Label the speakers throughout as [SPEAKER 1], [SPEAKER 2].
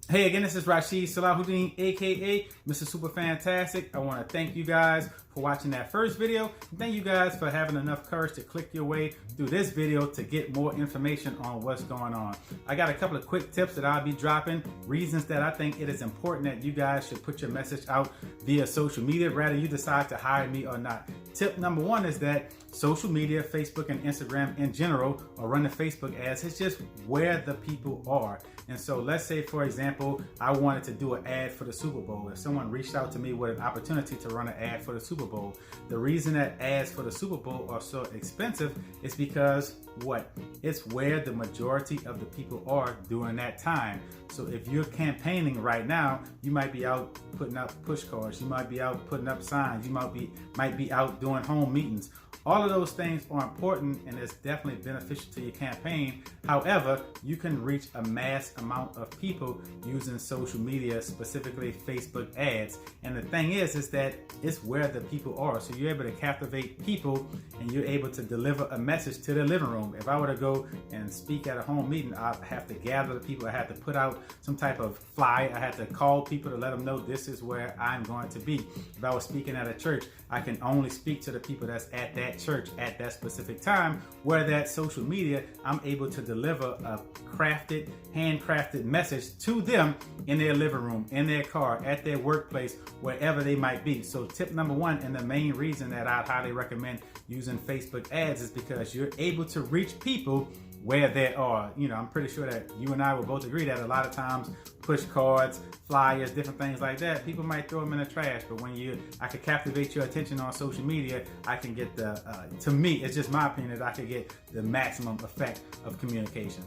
[SPEAKER 1] Hey again, this is Rashid Salahuddin, aka Mr. Super Fantastic. I want to thank you guys for watching that first video. Thank you guys for having enough courage to click your way through this video to get more information on what's going on. I got a couple of quick tips that I'll be dropping, reasons that I think it is important that you guys should put your message out via social media, whether you decide to hire me or not. Tip number one is that social media, Facebook and Instagram in general, or running Facebook ads, it's just where the people are. And so let's say, for example, I wanted to do an ad for the Super Bowl. If someone reached out to me with an opportunity to run an ad for the Super Bowl, the reason that ads for the Super Bowl are so expensive is because what? It's where the majority of the people are during that time. So if you're campaigning right now, you might be out putting up push cards, you might be out putting up signs, you might be out doing home meetings. All of those things are important and it's definitely beneficial to your campaign. However, you can reach a mass amount of people using social media, specifically Facebook ads. And the thing is that it's where the people are. So you're able to captivate people and you're able to deliver a message to their living room. If I were to go and speak at a home meeting, I'd have to gather the people. I had to put out some type of flyer. I had to call people to let them know this is where I'm going to be. If I was speaking at a church, I can only speak to the people that's at that church at that specific time. Where that social media, I'm able to deliver a handcrafted message to them in their living room, in their car, at their workplace, wherever they might be. So tip number one, and the main reason that I'd highly recommend using Facebook ads, is because you're able to reach people where they are. You know, I'm pretty sure that you and I will both agree that a lot of times push cards, flyers, different things like that, people might throw them in the trash. But when I could captivate your attention on social media, I can get to me, it's just my opinion, that I could get the maximum effect of communication.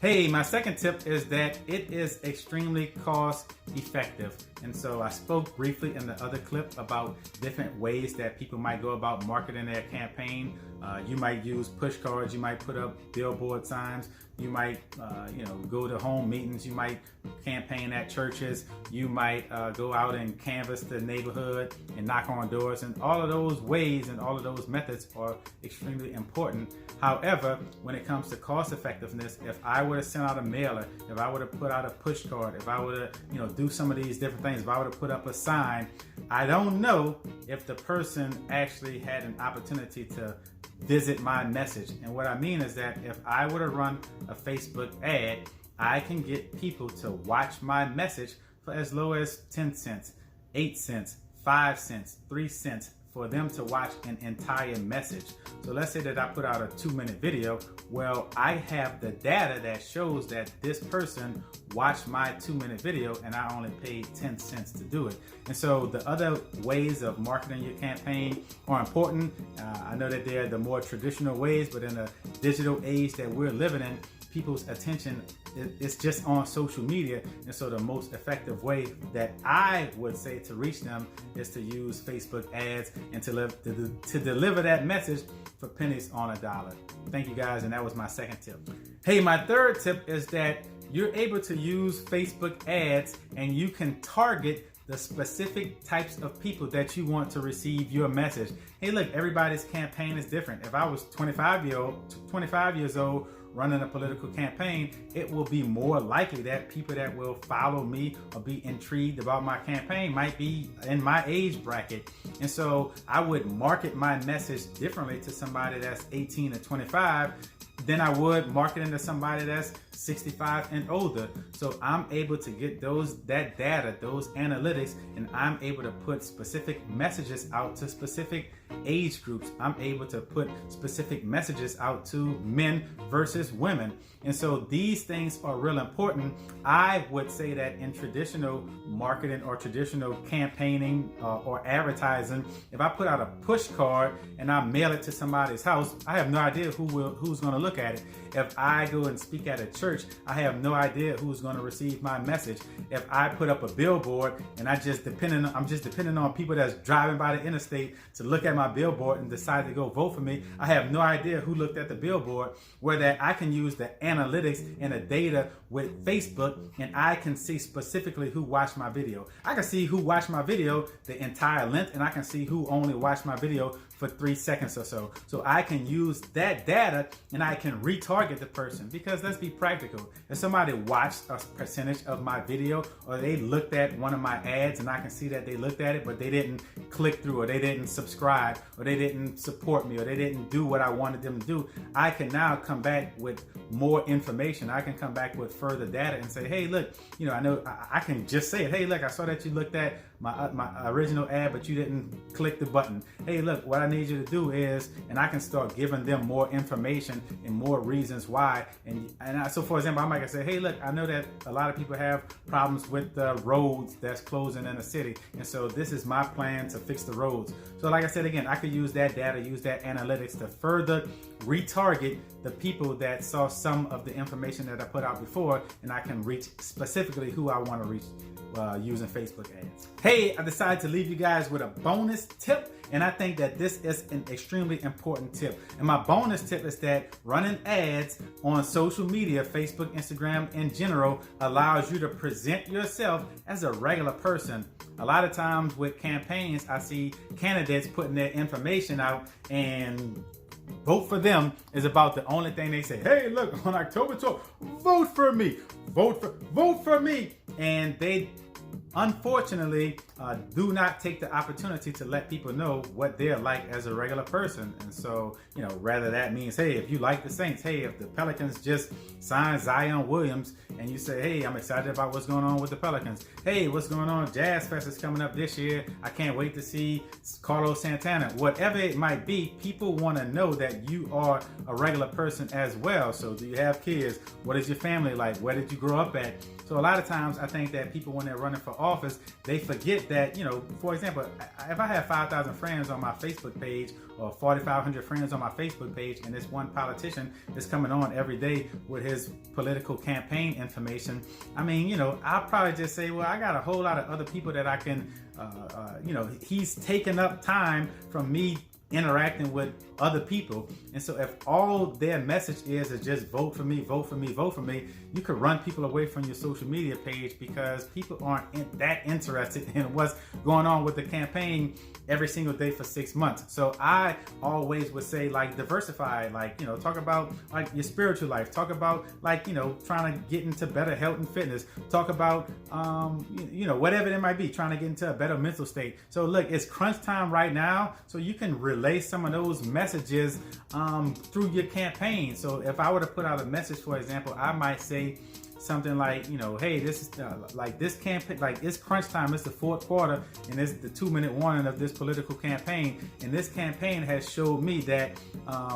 [SPEAKER 1] Hey, my second tip is that it is extremely cost effective. And so I spoke briefly in the other clip about different ways that people might go about marketing their campaign. You might use push cards, you might put up billboard signs, you might go to home meetings, you might campaign at churches, you might go out and canvass the neighborhood and knock on doors, and all of those ways and all of those methods are extremely important. However, when it comes to cost effectiveness, if I were to send out a mailer, if I were to put out a push card, if I were to do some of these different things, if I were to put up a sign, I don't know if the person actually had an opportunity to visit my message. And what I mean is that if I were to run a Facebook ad, I can get people to watch my message for as low as 10 cents, 8 cents, 5 cents, 3 cents for them to watch an entire message. So let's say that I put out a 2-minute video. Well, I have the data that shows that this person watched my 2-minute video and I only paid 10 cents to do it. And so the other ways of marketing your campaign are important. I know that they're the more traditional ways, but in the digital age that we're living in, people's attention is just on social media. And so the most effective way that I would say to reach them is to use Facebook ads and to deliver that message for pennies on a dollar. Thank you guys, and that was my second tip. Hey, my third tip is that you're able to use Facebook ads and you can target the specific types of people that you want to receive your message. Hey, look, everybody's campaign is different. If I was 25 years old running a political campaign, it will be more likely that people that will follow me or be intrigued about my campaign might be in my age bracket. And so I would market my message differently to somebody that's 18 to 25 than I would marketing to somebody that's 65 and older. So I'm able to get that data, those analytics, and I'm able to put specific messages out to specific age groups. I'm able to put specific messages out to men versus women. And so these things are real important. I would say that in traditional marketing or traditional campaigning or advertising, if I put out a push card and I mail it to somebody's house, I have no idea who's going to look at it. If I go and speak at a church, I have no idea who's going to receive my message. If I put up a billboard and I'm just depending on people that's driving by the interstate to look at my billboard and decide to go vote for me, I have no idea who looked at the billboard. Where that I can use the analytics and the data with Facebook, and I can see specifically who watched my video. I can see who watched my video the entire length, and I can see who only watched my video for 3 seconds or so. So I can use that data and I can retarget the person, because let's be practical. If somebody watched a percentage of my video, or they looked at one of my ads and I can see that they looked at it, but they didn't click through, or they didn't subscribe, or they didn't support me, or they didn't do what I wanted them to do, I can now come back with more information. I can come back with further data and say, hey, look, you know, I know I can just say it. Hey, look, I saw that you looked at my original ad, but you didn't click the button. Hey, look, what I need you to do is, and I can start giving them more information and more reasons why. So for example, I might say, hey, look, I know that a lot of people have problems with the roads that's closing in the city, and so this is my plan to fix the roads. So like I said, again, I could use that data, use that analytics to further retarget the people that saw some of the information that I put out before, and I can reach specifically who I want to reach using Facebook ads. Hey, I decided to leave you guys with a bonus tip, and I think that this is an extremely important tip. And my bonus tip is that running ads on social media, Facebook, Instagram in general, allows you to present yourself as a regular person. A lot of times with campaigns, I see candidates putting their information out, and vote for them is about the only thing they say. Hey, look, on October 12th, vote for me, vote for me. And they unfortunately do not take the opportunity to let people know what they're like as a regular person. And so, you know, rather that means, hey, if you like the Saints, hey, if the Pelicans just signed Zion Williams, and you say, hey, I'm excited about what's going on with the Pelicans. Hey, what's going on? Jazz Fest is coming up this year. I can't wait to see Carlos Santana. Whatever it might be, people want to know that you are a regular person as well. So do you have kids? What is your family like? Where did you grow up at? So a lot of times I think that people, when they're running for office, they forget that, you know, for example, if I have 5,000 friends on my Facebook page, or 4,500 friends on my Facebook page, and this one politician is coming on every day with his political campaign information, I mean, you know, I'll probably just say, well, I got a whole lot of other people that I can, you know, he's taking up time from me interacting with other people. And so if all their message is just vote for me, vote for me, vote for me, you could run people away from your social media page, because people aren't that interested in what's going on with the campaign every single day for 6 months. So I always would say, like, diversify, like, you know, talk about like your spiritual life, talk about, like, you know, trying to get into better health and fitness, talk about you know, whatever it might be, trying to get into a better mental state. So look, it's crunch time right now, so you can relay some of those messages through your campaign. So if I were to put out a message, for example, I might say something like, you know, hey, this is like this campaign, like it's crunch time, it's the fourth quarter, and it's the 2-minute warning of this political campaign. And this campaign has showed me that,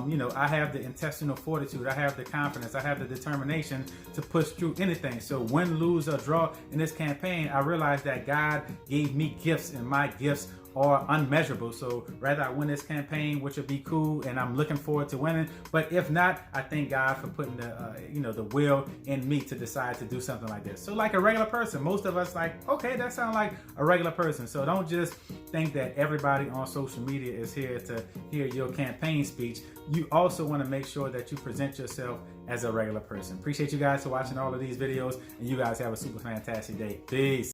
[SPEAKER 1] you know, I have the intestinal fortitude, I have the confidence, I have the determination to push through anything. So win, lose, or draw in this campaign, I realized that God gave me gifts, and my gifts are unmeasurable. So rather I win this campaign, which would be cool, and I'm looking forward to winning. But if not, I thank God for putting the you know, the will in me to decide to do something like this. So like a regular person, most of us like, okay, that sounds like a regular person. So don't just think that everybody on social media is here to hear your campaign speech. You also want to make sure that you present yourself as a regular person. Appreciate you guys for watching all of these videos, and you guys have a super fantastic day. Peace.